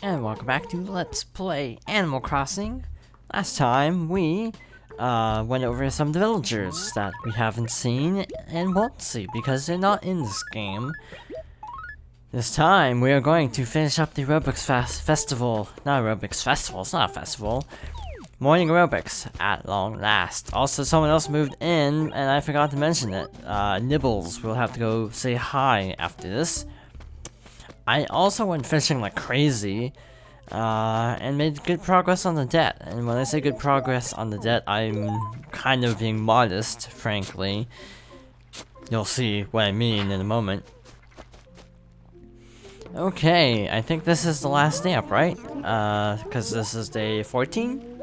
And welcome back to Let's Play Animal Crossing. Last time we went over some of the villagers that we haven't seen and won't see because they're not in this game. This time we are going to finish up the Aerobics festival. Not Aerobics festival, it's not a festival. Morning aerobics at long last. Also, someone else moved in and I forgot to mention it. Nibbles will have to go say hi after this. I also went fishing like crazy, and made good progress on the debt. And when I say good progress on the debt, I'm kind of being modest, frankly. You'll see what I mean in a moment. Okay, I think this is the last stamp, right? Because this is day 14?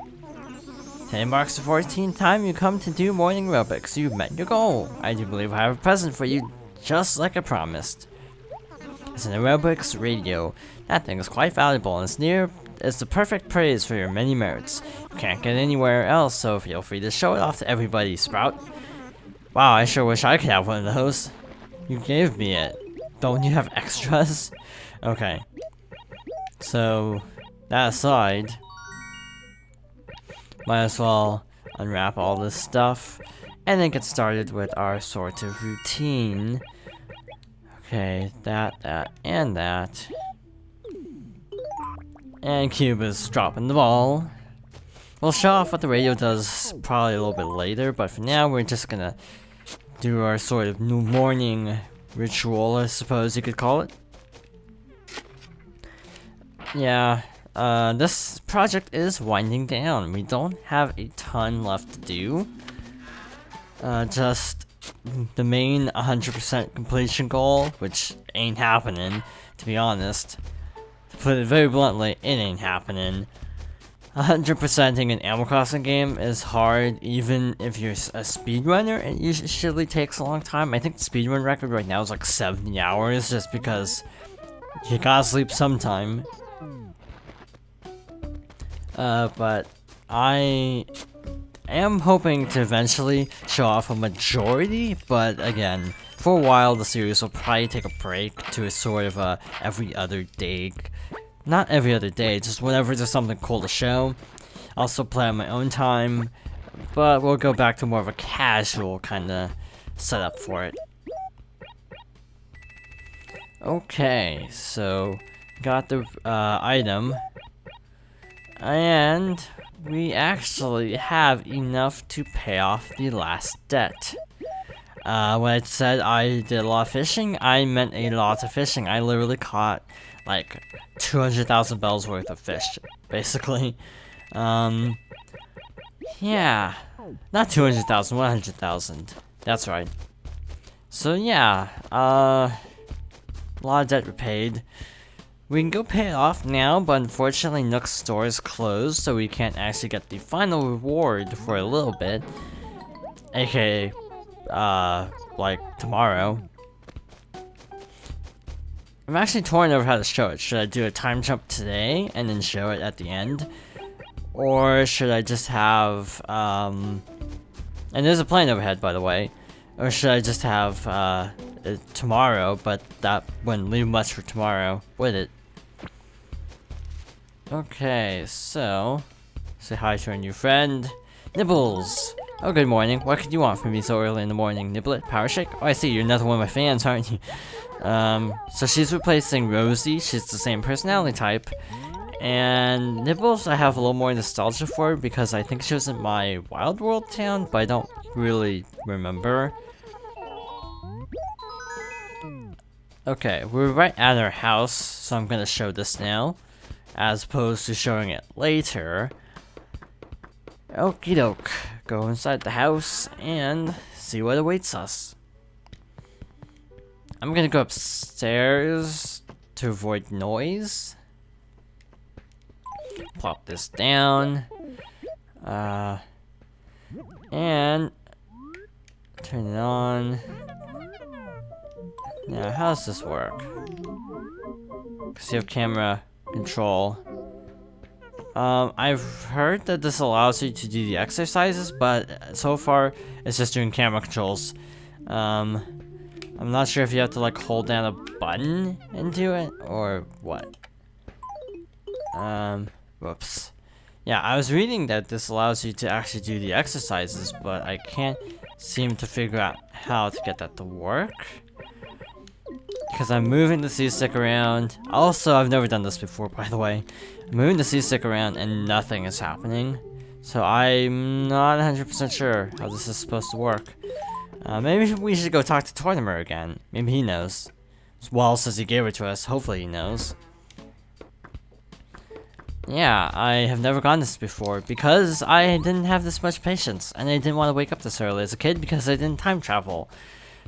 Today marks the 14th time you come to do morning aerobics. You've met your goal. I do believe I have a present for you, just like I promised. It's an aerobics radio. That thing is quite valuable and it's the perfect praise for your many merits. You can't get anywhere else, so feel free to show it off to everybody, Sprout. Wow, I sure wish I could have one of those. You gave me it. Don't you have extras? Okay. So, that aside, might as well unwrap all this stuff and then get started with our sort of routine. Okay, that, and that. And Cube is dropping the ball. We'll show off what the radio does probably a little bit later, but for now we're just gonna do our sort of new morning ritual, I suppose you could call it. Yeah, this project is winding down. We don't have a ton left to do. Just the main 100% completion goal, which ain't happening, to be honest. To put it very bluntly, it ain't happening. 100%ing an Animal Crossing game is hard, even if you're a speedrunner. It usually takes a long time. I think the speedrun record right now is like 70 hours, just because you gotta sleep sometime. But I am hoping to eventually show off a majority, but again, for a while the series will probably take a break to a sort of every other day. Not every other day, just whenever there's something cool to show. I'll still play on my own time, but we'll go back to more of a casual kind of setup for it. Okay, so got the item, and we actually have enough to pay off the last debt. When I said I did a lot of fishing, I meant a lot of fishing. I literally caught like 200,000 bells worth of fish, basically. Yeah, not 200,000, 100,000. That's right. So yeah, a lot of debt repaid. We can go pay it off now, but unfortunately Nook's store is closed, so we can't actually get the final reward for a little bit. AKA, like tomorrow. I'm actually torn over how to show it. Should I do a time jump today and then show it at the end? Or should I just have, and there's a plane overhead, by the way. Or should I just have, tomorrow, but that wouldn't leave much for tomorrow, would it? Okay, so say hi to our new friend, Nibbles. Oh, good morning. What could you want from me so early in the morning, Niblet? Power shake? Oh, I see. You're another one of my fans, aren't you? So she's replacing Rosie. She's the same personality type. And Nibbles, I have a little more nostalgia for because I think she was in my Wild World town, but I don't really remember. Okay, we're right at our house, so I'm gonna show this now, as opposed to showing it later. Okie doke. Go inside the house and see what awaits us. I'm gonna go upstairs to avoid noise. Plop this down. And turn it on. Now, how does this work? Because you have camera control. I've heard that this allows you to do the exercises, but so far it's just doing camera controls. I'm not sure if you have to like hold down a button and do it, or what. Whoops. Yeah, I was reading that this allows you to actually do the exercises, but I can't seem to figure out how to get that to work. Because I'm moving the C-stick around. Also, I've never done this before, by the way. I'm moving the C-stick around and nothing is happening. So I'm not 100% sure how this is supposed to work. Maybe we should go talk to Tortimer again. Maybe he knows. Well, since he gave it to us, hopefully he knows. Yeah, I have never gotten this before because I didn't have this much patience, and I didn't want to wake up this early as a kid because I didn't time travel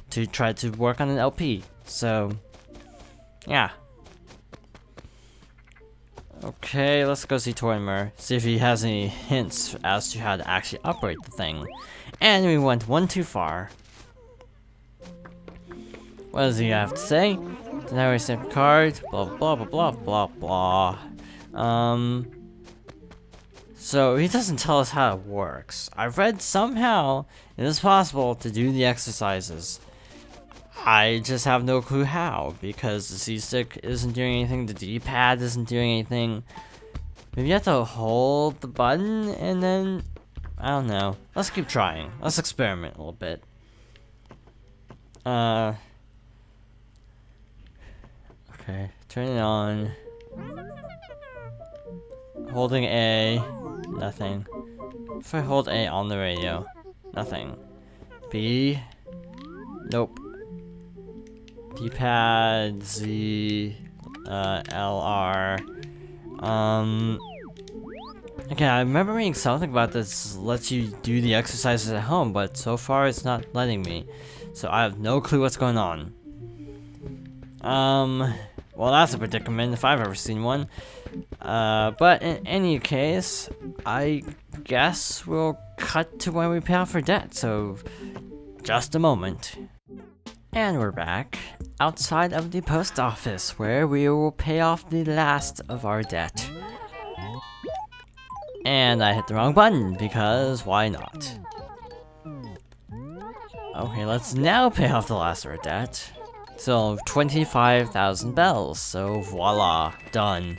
to try to work on an LP. So, yeah. Okay, let's go see Tortimer, see if he has any hints as to how to actually operate the thing. And we went one too far. What does he have to say? Now we stamp card, blah blah blah blah blah blah. So he doesn't tell us how it works. I've read somehow it is possible to do the exercises. I just have no clue how, because the C-stick isn't doing anything, the D-pad isn't doing anything. Maybe you have to hold the button and then, I don't know. Let's keep trying. Let's experiment a little bit. Okay, turn it on. Holding A, nothing. If I hold A on the radio, nothing. B, nope. D-pad, Z, LR. Okay, I remember reading something about this lets you do the exercises at home, but so far it's not letting me. So I have no clue what's going on. Well, that's a predicament if I've ever seen one. But in any case, I guess we'll cut to when we pay off our debt, so just a moment. And we're back outside of the post office where we will pay off the last of our debt. And I hit the wrong button because why not? Okay, let's now pay off the last of our debt. So 25,000 bells, so voila, done.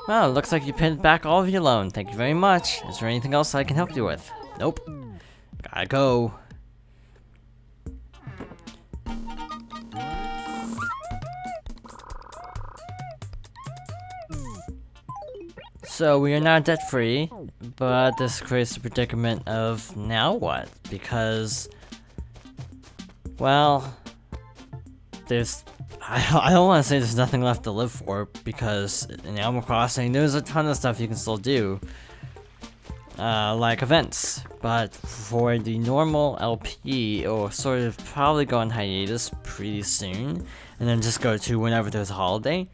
Well, looks like you paid back all of your loan. Thank you very much. Is there anything else I can help you with? Nope. Gotta go. So we are now debt free, but this creates the predicament of now what? Because, well, I don't want to say there's nothing left to live for, because in Animal Crossing there's a ton of stuff you can still do, like events. But for the normal LP, it will sort of probably go on hiatus pretty soon, and then just go to whenever there's a holiday.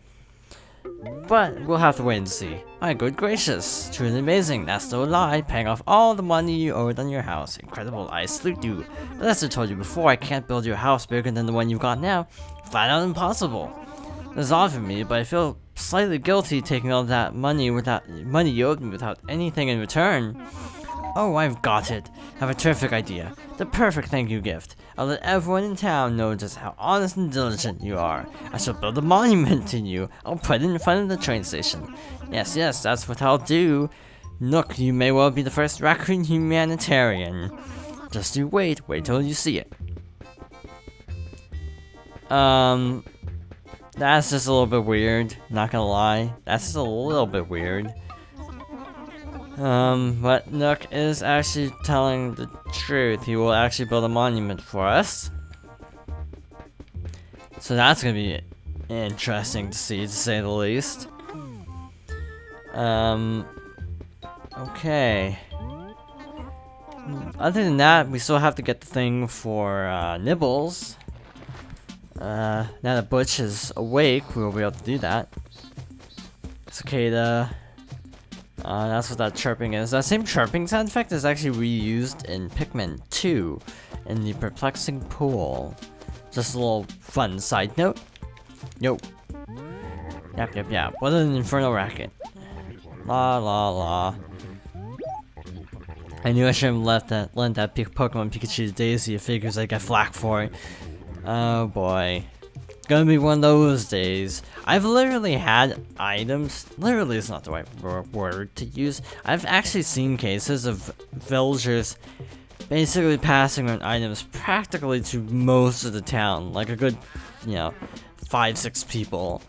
But we'll have to wait and see. My good gracious, truly amazing. That's no lie. Paying off all the money you owed on your house. Incredible, I salute you. But as I told you before, I can't build your house bigger than the one you've got now. Flat out impossible. It's odd for me, but I feel slightly guilty taking all that money you owed me without anything in return. Oh, I've got it. I have a terrific idea. The perfect thank you gift. I'll let everyone in town know just how honest and diligent you are. I shall build a monument to you. I'll put it in front of the train station. Yes, that's what I'll do. Nook, you may well be the first raccoon humanitarian. Just you wait till you see it. That's just a little bit weird, not gonna lie. That's just a little bit weird. But Nook is actually telling the truth. He will actually build a monument for us. So that's gonna be interesting to see, to say the least. Okay. Other than that, we still have to get the thing for, Nibbles. Now that Butch is awake, we will be able to do that. Cicada. That's what that chirping is. That same chirping sound effect is actually reused in Pikmin 2 in the perplexing pool. Just a little fun side note. Yo. Yap. What an infernal racket. La. I knew I shouldn't have lent that Pokemon Pikachu to Daisy. It figures I get flack for it. Oh boy. gonna be one of those days. I've literally had items, literally is not the right word to use. I've actually seen cases of villagers basically passing on items practically to most of the town, like a good, 5-6 people.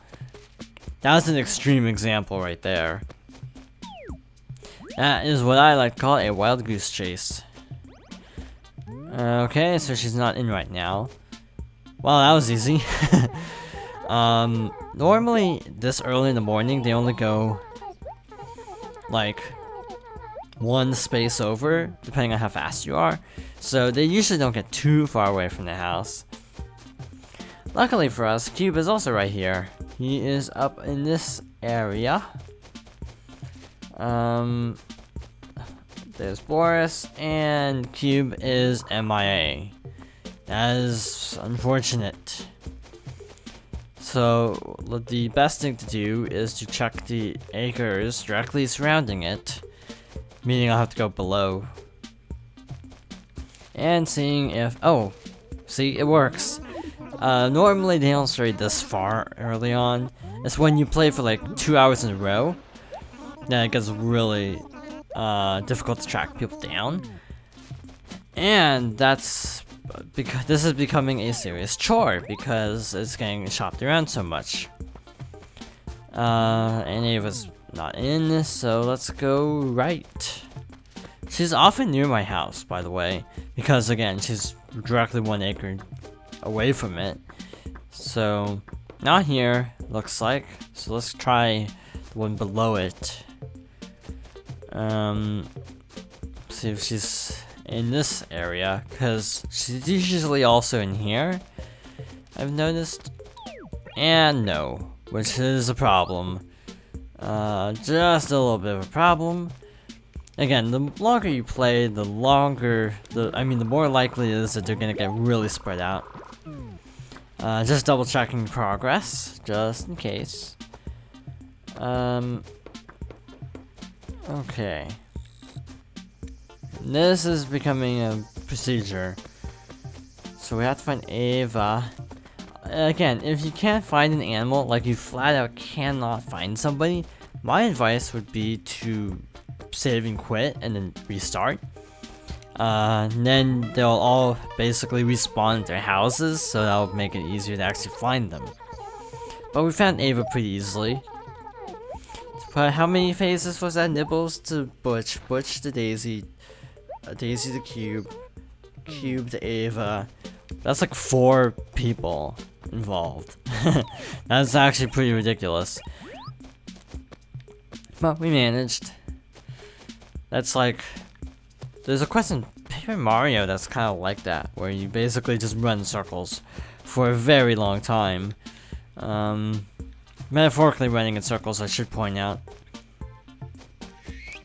That was an extreme example right there. That is what I like to call a wild goose chase. Okay, so she's not in right now. Well, that was easy. Normally this early in the morning they only go like one space over, depending on how fast you are. So they usually don't get too far away from the house. Luckily for us, Cube is also right here. He is up in this area. There's Boris, and Cube is MIA. That is unfortunate. So the best thing to do is to check the acres directly surrounding it, meaning I'll have to go below. And seeing if, oh, see, it works. Normally they don't stray this far early on. It's when you play for like 2 hours in a row that it gets really difficult to track people down. And that's because this is becoming a serious chore because it's getting shopped around so much. And Ava's not in this, so let's go right. She's often near my house, by the way, because again, she's directly 1 acre away from it. So, not here, looks like. So let's try the one below it. See if she's in this area, because she's usually also in here, I've noticed. And no, which is a problem. Just a little bit of a problem. Again, the longer you play, the more likely it is that they're gonna get really spread out. Just double checking progress, just in case. Okay. This is becoming a procedure. So we have to find Ava. Again, if you can't find an animal, like you flat out cannot find somebody, my advice would be to save and quit and then restart. And then they'll all basically respawn at their houses, so that'll make it easier to actually find them. But we found Ava pretty easily. But how many phases was that? Nibbles to Butch, Butch to Daisy, Daisy to Cube, Cube to Ava. That's like 4 people involved. That's actually pretty ridiculous. But we managed. That's like, there's a quest in Paper Mario that's kind of like that, where you basically just run circles for a very long time. Metaphorically running in circles, I should point out.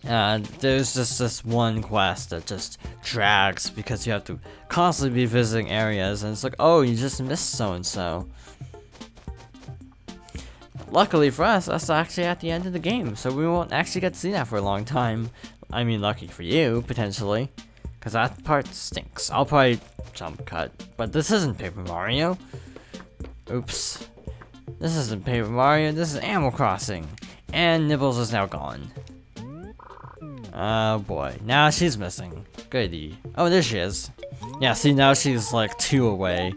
There's just this one quest that just drags because you have to constantly be visiting areas, and it's like, oh, you just missed so-and-so. Luckily for us, that's actually at the end of the game, so we won't actually get to see that for a long time. I mean, lucky for you, potentially, because that part stinks. I'll probably jump cut, but this isn't Paper Mario. Oops. This isn't Paper Mario, this is Animal Crossing. And Nibbles is now gone. Oh boy, now she's missing. Goody. Oh, there she is. Yeah, see, now she's like 2 away.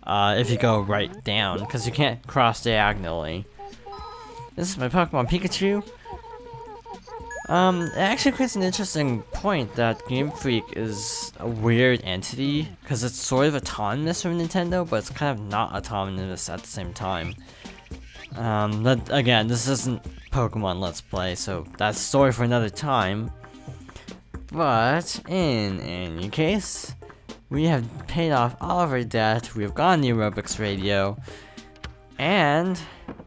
If you go right down, because you can't cross diagonally. This is my Pokemon Pikachu. It actually creates an interesting point that Game Freak is a weird entity, because it's sort of autonomous from Nintendo, but it's kind of not autonomous at the same time. But again, this isn't Pokemon Let's Play, so that's a story for another time. But, in any case, we have paid off all of our debt, we have gotten the Aerobics radio, and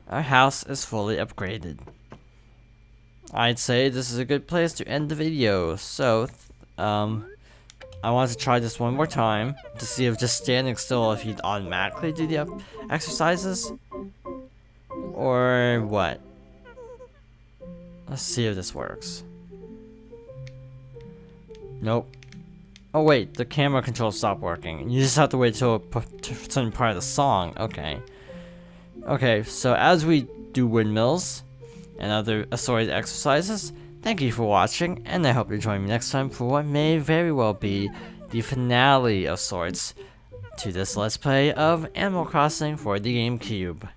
our house is fully upgraded. I'd say this is a good place to end the video, so, I want to try this one more time, to see if just standing still, if he'd automatically do the exercises, or what. Let's see if this works. Nope. Oh wait, the camera controls stopped working. You just have to wait till a certain part of the song. Okay. Okay, so as we do windmills and other assorted exercises, thank you for watching, and I hope you join me next time for what may very well be the finale of sorts to this Let's Play of Animal Crossing for the GameCube.